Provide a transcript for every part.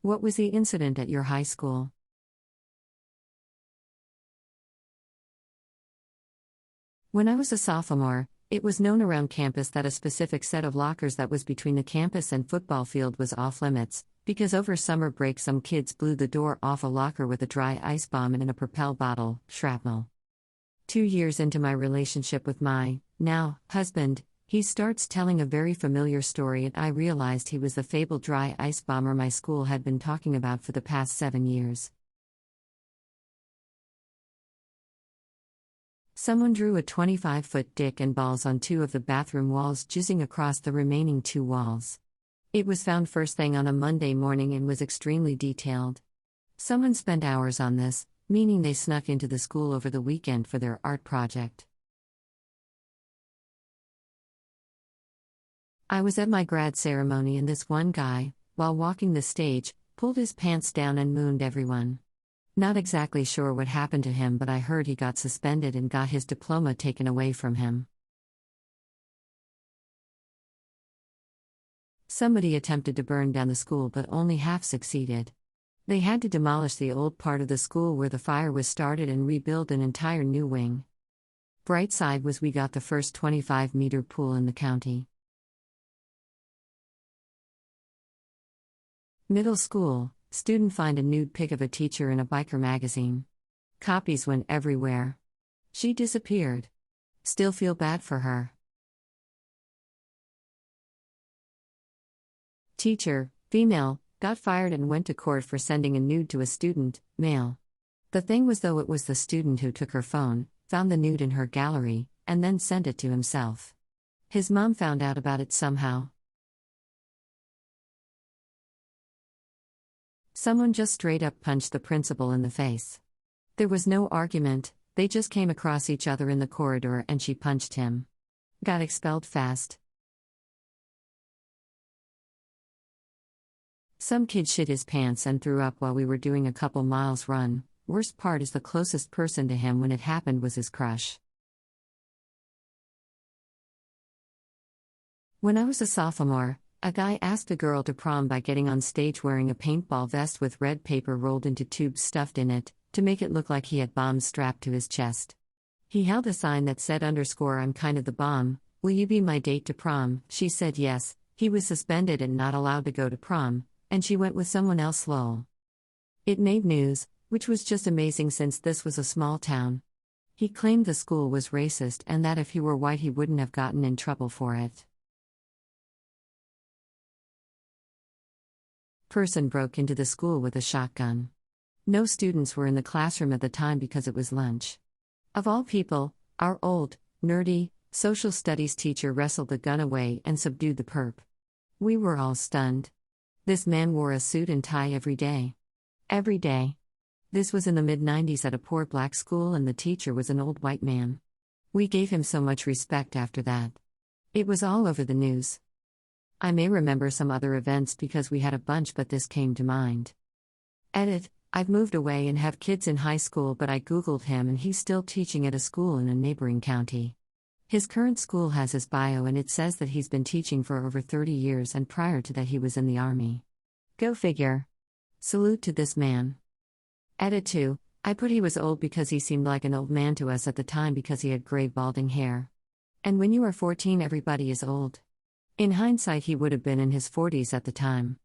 What was the incident at your high school? When I was a sophomore, it was known around campus that a specific set of lockers that was between the campus and football field was off limits, because over summer break some kids blew the door off a locker with a dry ice bomb in a Propel bottle, shrapnel. 2 years into my relationship with my, now, husband, he starts telling a very familiar story and I realized he was the fabled dry ice bomber my school had been talking about for the past 7 years. Someone drew a 25-foot dick and balls on 2 of the bathroom walls, jizzing across the remaining 2 walls. It was found first thing on a Monday morning and was extremely detailed. Someone spent hours on this, meaning they snuck into the school over the weekend for their art project. I was at my grad ceremony and this one guy, while walking the stage, pulled his pants down and mooned everyone. Not exactly sure what happened to him, but I heard he got suspended and got his diploma taken away from him. Somebody attempted to burn down the school but only half succeeded. They had to demolish the old part of the school where the fire was started and rebuild an entire new wing. Bright side was we got the first 25-meter pool in the county. Middle school. Student find a nude pic of a teacher in a biker magazine. Copies went everywhere. She disappeared. Still feel bad for her. Teacher, female, got fired and went to court for sending a nude to a student, male. The thing was, though, it was the student who took her phone, found the nude in her gallery, and then sent it to himself. His mom found out about it somehow. Someone just straight up punched the principal in the face. There was no argument, they just came across each other in the corridor and she punched him. Got expelled fast. Some kid shit his pants and threw up while we were doing a couple miles run. Worst part is the closest person to him when it happened was his crush. When I was a sophomore, a guy asked a girl to prom by getting on stage wearing a paintball vest with red paper rolled into tubes stuffed in it, to make it look like he had bombs strapped to his chest. He held a sign that said "I'm kind of the bomb, will you be my date to prom?" She said yes. He was suspended and not allowed to go to prom, and she went with someone else. Lol. It made news, which was just amazing since this was a small town. He claimed the school was racist and that if he were white he wouldn't have gotten in trouble for it. Person broke into the school with a shotgun. No students were in the classroom at the time because it was lunch. Of all people, our old, nerdy, social studies teacher wrestled the gun away and subdued the perp. We were all stunned. This man wore a suit and tie every day. Every day. This was in the mid-90s at a poor black school and the teacher was an old white man. We gave him so much respect after that. It was all over the news. I may remember some other events because we had a bunch, but this came to mind. Edit. I've moved away and have kids in high school, but I googled him and he's still teaching at a school in a neighboring county. His current school has his bio and it says that he's been teaching for over 30 years and prior to that he was in the army. Go figure. Salute to this man. Edit 2. I put he was old because he seemed like an old man to us at the time because he had gray balding hair. And when you are 14 everybody is old. In hindsight he would have been in his 40s at the time.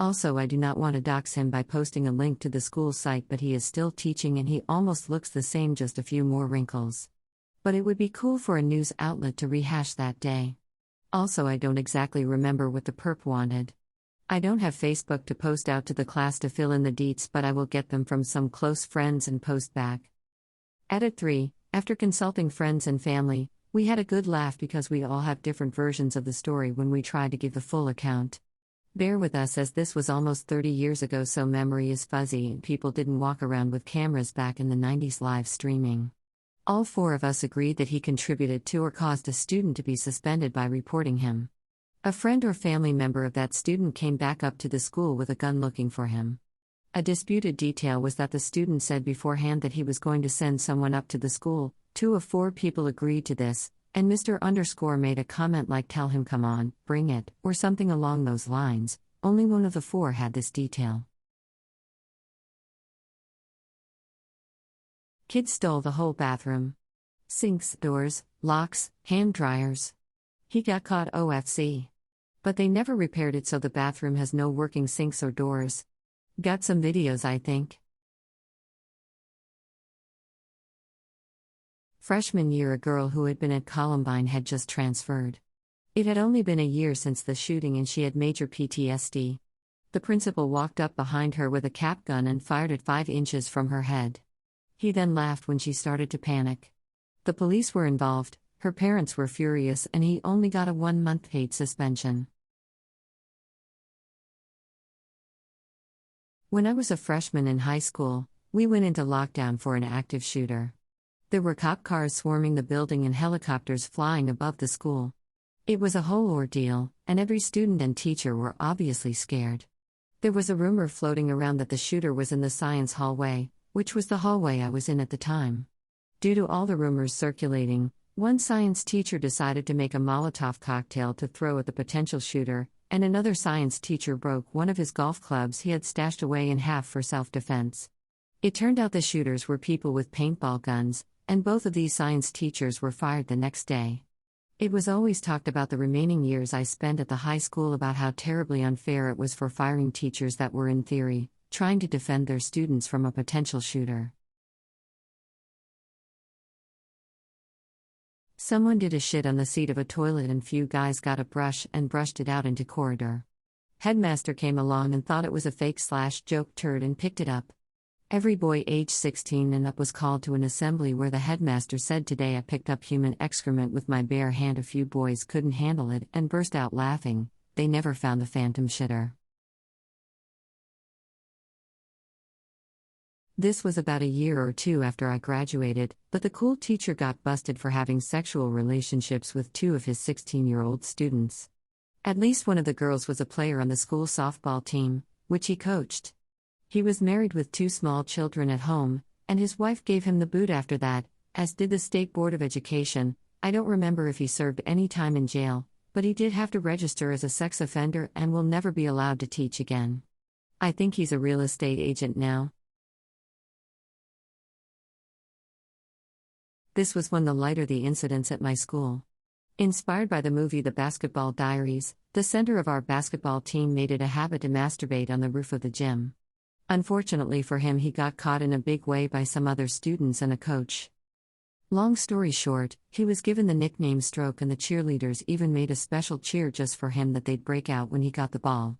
Also, I do not want to dox him by posting a link to the school site, but he is still teaching and he almost looks the same, just a few more wrinkles. But it would be cool for a news outlet to rehash that day. Also, I don't exactly remember what the perp wanted. I don't have Facebook to post out to the class to fill in the deets, but I will get them from some close friends and post back. Edit 3. After consulting friends and family, we had a good laugh because we all have different versions of the story when we try to give the full account. Bear with us as this was almost 30 years ago, so memory is fuzzy and people didn't walk around with cameras back in the 90s live streaming. All 4 of us agreed that he contributed to or caused a student to be suspended by reporting him. A friend or family member of that student came back up to the school with a gun looking for him. A disputed detail was that the student said beforehand that he was going to send someone up to the school. 2 of 4 people agreed to this, and Mr. _ made a comment like "Tell him come on, bring it," or something along those lines. Only one of the 4 had this detail. Kids stole the whole bathroom. Sinks, doors, locks, hand dryers. He got caught OFC. But they never repaired it, so the bathroom has no working sinks or doors. Got some videos, I think. Freshman year, a girl who had been at Columbine had just transferred. It had only been a year since the shooting and she had major PTSD. The principal walked up behind her with a cap gun and fired it 5 inches from her head. He then laughed when she started to panic. The police were involved, her parents were furious, and he only got a 1-month paid suspension. When I was a freshman in high school, we went into lockdown for an active shooter. There were cop cars swarming the building and helicopters flying above the school. It was a whole ordeal, and every student and teacher were obviously scared. There was a rumor floating around that the shooter was in the science hallway, which was the hallway I was in at the time. Due to all the rumors circulating, one science teacher decided to make a Molotov cocktail to throw at the potential shooter, and another science teacher broke one of his golf clubs he had stashed away in half for self-defense. It turned out the shooters were people with paintball guns, and both of these science teachers were fired the next day. It was always talked about the remaining years I spent at the high school about how terribly unfair it was for firing teachers that were, in theory, trying to defend their students from a potential shooter. Someone did a shit on the seat of a toilet and few guys got a brush and brushed it out into corridor. Headmaster came along and thought it was a fake/joke turd and picked it up. Every boy aged 16 and up was called to an assembly where the headmaster said, "Today I picked up human excrement with my bare hand." A few boys couldn't handle it and burst out laughing. They never found the phantom shitter. This was about a year or two after I graduated, but the cool teacher got busted for having sexual relationships with 2 of his 16-year-old students. At least one of the girls was a player on the school softball team, which he coached. He was married with 2 small children at home, and his wife gave him the boot after that, as did the State Board of Education. I don't remember if he served any time in jail, but he did have to register as a sex offender and will never be allowed to teach again. I think he's a real estate agent now. This was one of the lighter the incidents at my school. Inspired by the movie The Basketball Diaries, the center of our basketball team made it a habit to masturbate on the roof of the gym. Unfortunately for him, he got caught in a big way by some other students and a coach. Long story short, he was given the nickname Stroke, and the cheerleaders even made a special cheer just for him that they'd break out when he got the ball.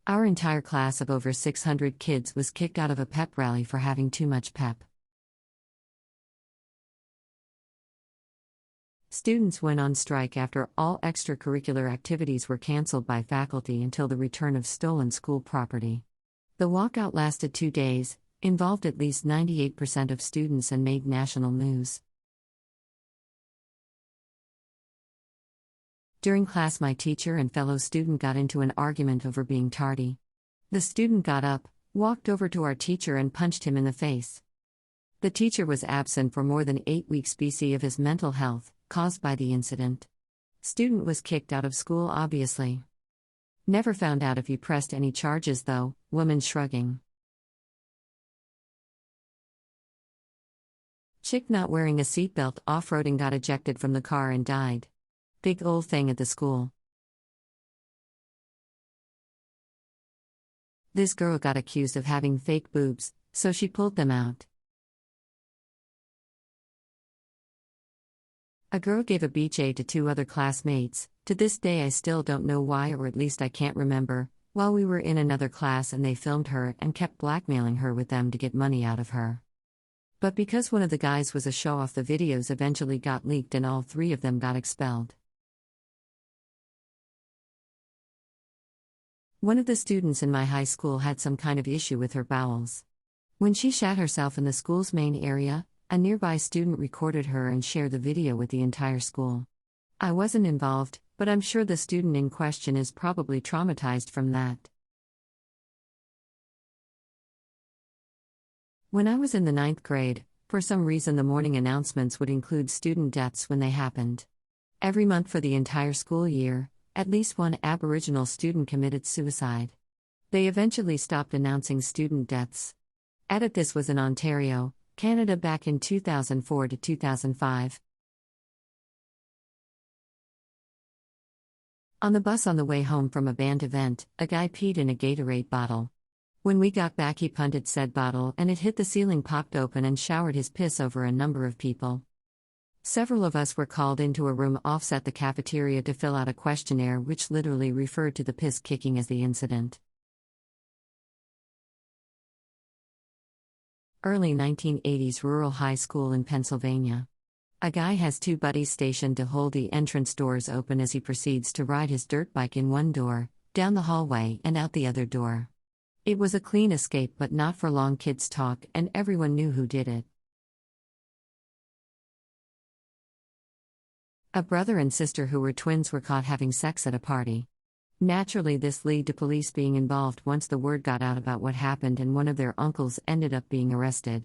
Our entire class of over 600 kids was kicked out of a pep rally for having too much pep. Students went on strike after all extracurricular activities were canceled by faculty until the return of stolen school property. The walkout lasted 2 days, involved at least 98% of students, and made national news. During class, my teacher and fellow student got into an argument over being tardy. The student got up, walked over to our teacher and punched him in the face. The teacher was absent for more than 8 weeks BC of his mental health, caused by the incident. Student was kicked out of school obviously. Never found out if he pressed any charges though, woman shrugging. Chick not wearing a seatbelt off-roading got ejected from the car and died. Big old thing at the school. This girl got accused of having fake boobs, so she pulled them out. A girl gave a BJ to 2 other classmates. To this day I still don't know why, or at least I can't remember, while we were in another class and they filmed her and kept blackmailing her with them to get money out of her. But because one of the guys was a show-off, the videos eventually got leaked and all 3 of them got expelled. One of the students in my high school had some kind of issue with her bowels. When she shat herself in the school's main area, a nearby student recorded her and shared the video with the entire school. I wasn't involved, but I'm sure the student in question is probably traumatized from that. When I was in the 9th grade, for some reason the morning announcements would include student deaths when they happened. Every month for the entire school year, at least one Aboriginal student committed suicide. They eventually stopped announcing student deaths. Edit This was in Ontario, Canada back in 2004 to 2005. On the bus on the way home from a band event, a guy peed in a Gatorade bottle. When we got back, he punted said bottle and it hit the ceiling, popped open, and showered his piss over a number of people. Several of us were called into a room offset the cafeteria to fill out a questionnaire which literally referred to the piss kicking as the incident. Early 1980s rural high school in Pennsylvania. A guy has two buddies stationed to hold the entrance doors open as he proceeds to ride his dirt bike in one door, down the hallway, and out the other door. It was a clean escape, but not for long. Kids talk, and everyone knew who did it. A brother and sister who were twins were caught having sex at a party. Naturally, this led to police being involved once the word got out about what happened, and one of their uncles ended up being arrested.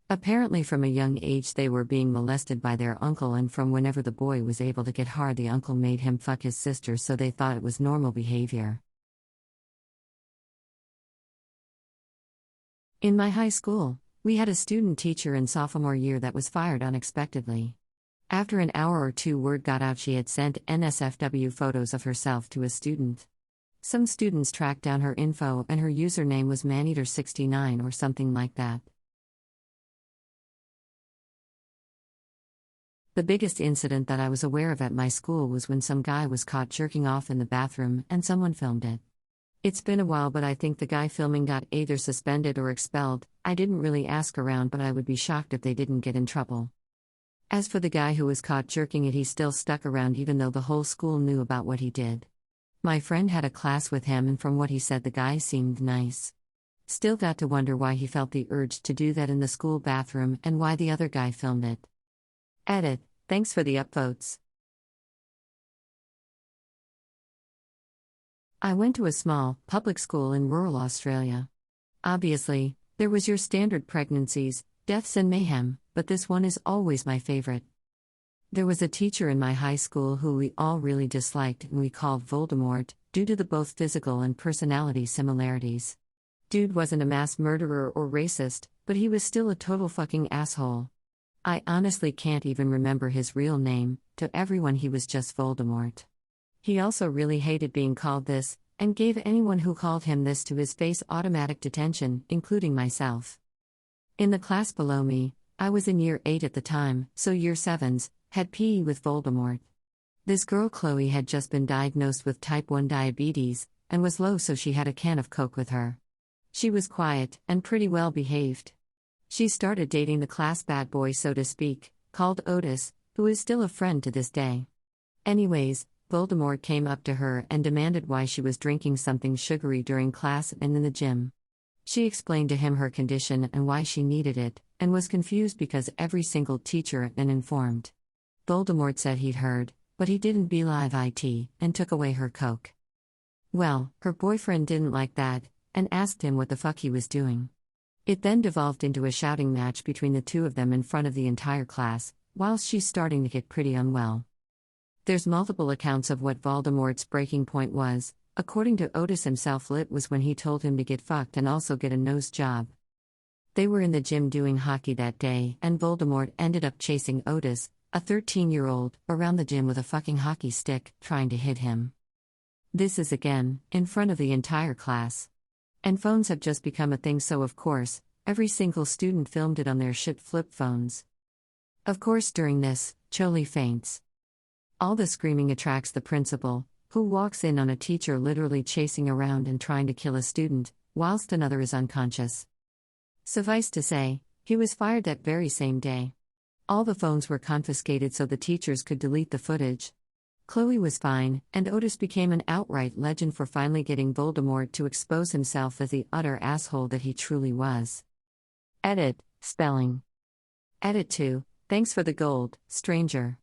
Apparently, from a young age, they were being molested by their uncle, and from whenever the boy was able to get hard, the uncle made him fuck his sister, so they thought it was normal behavior. In my high school, we had a student teacher in sophomore year that was fired unexpectedly. After an hour or two, word got out she had sent NSFW photos of herself to a student. Some students tracked down her info, and her username was Maneater69 or something like that. The biggest incident that I was aware of at my school was when some guy was caught jerking off in the bathroom and someone filmed it. It's been a while, but I think the guy filming got either suspended or expelled. I didn't really ask around, but I would be shocked if they didn't get in trouble. As for the guy who was caught jerking it, he still stuck around even though the whole school knew about what he did. My friend had a class with him, and from what he said, the guy seemed nice. Still got to wonder why he felt the urge to do that in the school bathroom and why the other guy filmed it. Edit. Thanks for the upvotes. I went to a small, public school in rural Australia. Obviously, there was your standard pregnancies, deaths, and mayhem, but this one is always my favorite. There was a teacher in my high school who we all really disliked, and we called Voldemort, due to the both physical and personality similarities. Dude wasn't a mass murderer or racist, but he was still a total fucking asshole. I honestly can't even remember his real name. To everyone, he was just Voldemort. He also really hated being called this, and gave anyone who called him this to his face automatic detention, including myself. In the class below me, I was in year 8 at the time, so year 7s, had PE with Voldemort. This girl Chloe had just been diagnosed with type 1 diabetes, and was low, so she had a can of Coke with her. She was quiet, and pretty well behaved. She started dating the class bad boy, so to speak, called Otis, who is still a friend to this day. Anyways, Voldemort came up to her and demanded why she was drinking something sugary during class and in the gym. She explained to him her condition and why she needed it, and was confused because every single teacher had been informed. Voldemort said he'd heard, but he didn't believe it, and took away her Coke. Well, her boyfriend didn't like that, and asked him what the fuck he was doing. It then devolved into a shouting match between the two of them in front of the entire class, whilst she's starting to get pretty unwell. There's multiple accounts of what Voldemort's breaking point was. According to Otis himself, it was when he told him to get fucked and also get a nose job. They were in the gym doing hockey that day, and Voldemort ended up chasing Otis, a 13-year-old, around the gym with a fucking hockey stick, trying to hit him. This is again, in front of the entire class. And phones have just become a thing, so of course, every single student filmed it on their shit flip phones. Of course, during this, Chloe faints. All the screaming attracts the principal, who walks in on a teacher literally chasing around and trying to kill a student, whilst another is unconscious. Suffice to say, he was fired that very same day. All the phones were confiscated so the teachers could delete the footage. Chloe was fine, and Otis became an outright legend for finally getting Voldemort to expose himself as the utter asshole that he truly was. Edit. Spelling. Edit 2. Thanks for the gold, stranger.